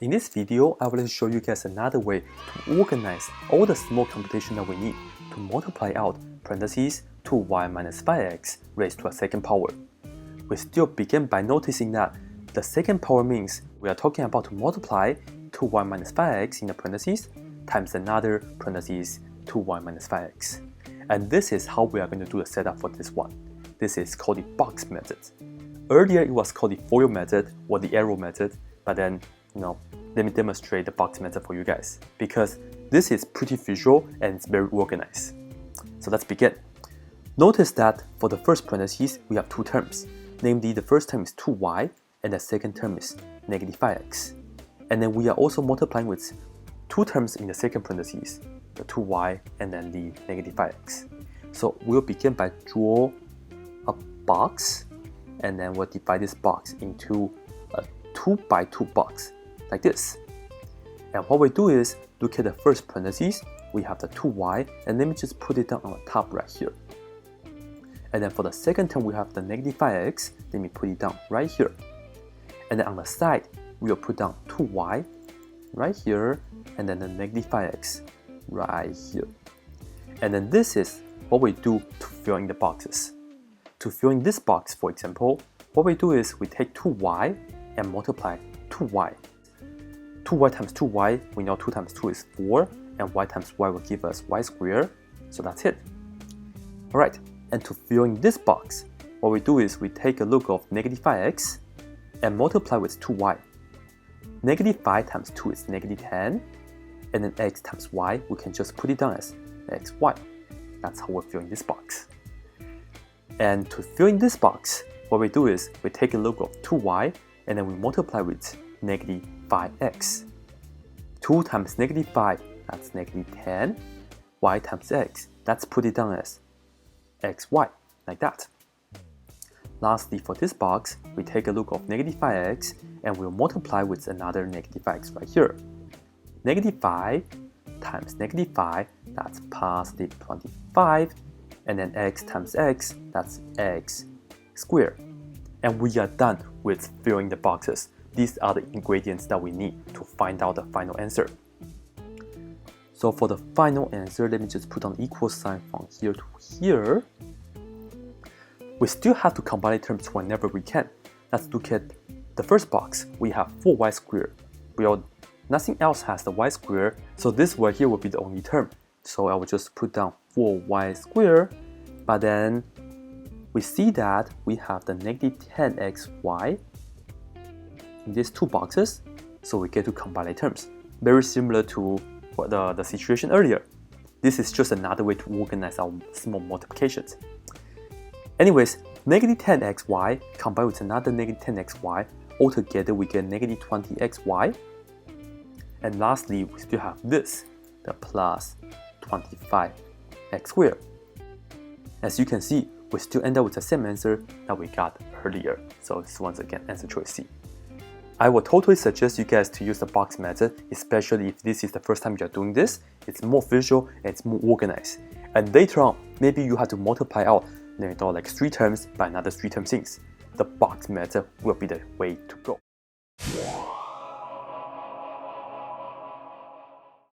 In this video, I would like to show you guys another way to organize all the small computation that we need to multiply out parentheses 2y minus 5x raised to a second power. We still begin by noticing that the second power means we are talking about to multiply 2y minus 5x in the parentheses times another parentheses 2y minus 5x. And this is how we are going to do the setup for this one. This is called the box method. Earlier it was called the FOIL method or the arrow method, but then let me demonstrate the box method for you guys because this is pretty visual and it's very organized. So let's begin. Notice that for the first parentheses we have two terms, namely the first term is 2y and the second term is negative 5x. And then we are also multiplying with two terms in the second parentheses, the 2y and then the negative 5x. So we'll begin by draw a box and then we'll divide this box into a 2 by 2 box like this. And what we do is look at the first parentheses, we have the 2y, and let me just put it down on the top right here. And then for the second term we have the negative 5x, let me put it down right here. And then on the side we'll put down 2y right here and then the negative 5x right here. And then this is what we do to fill in the boxes. To fill in this box, for example, what we do is we take 2y and multiply 2y. 2y times 2y, we know 2 times 2 is 4, and y times y will give us y squared, so that's it. Alright, and to fill in this box, what we do is we take a look of negative 5x and multiply with 2y. Negative 5 times 2 is negative 10, and then x times y, we can just put it down as xy. That's how we're filling this box. And to fill in this box, what we do is we take a look of 2y and then we multiply with negative 5x. 2 times negative 5, that's negative 10. Y times x, let's put it down as xy, like that. Lastly, for this box, we take a look of negative 5x and we'll multiply with another negative 5x right here. Negative 5 times negative 5, that's positive 25. And then x times x, that's x squared. And we are done with filling the boxes. These are the ingredients that we need to find out the final answer. So for the final answer, let me just put an equal sign from here to here. We still have to combine terms whenever we can. Let's look at the first box. We have 4y squared. Well, nothing else has the y squared, so this y here will be the only term. So I will just put down 4y squared, but then we see that we have the negative 10xy in these two boxes, so we get to combine terms. Very similar to the situation earlier. This is just another way to organize our small multiplications. Anyways, negative 10xy combined with another negative 10xy, altogether we get negative 20xy. And lastly, we still have this, the plus 25x squared. As you can see, we still end up with the same answer that we got earlier. So it's once again answer choice C. I would totally suggest you guys to use the box method, especially if this is the first time you're doing this. It's more visual and it's more organized. And later on, maybe you have to multiply out like 3 terms by another 3 term things. The box method will be the way to go.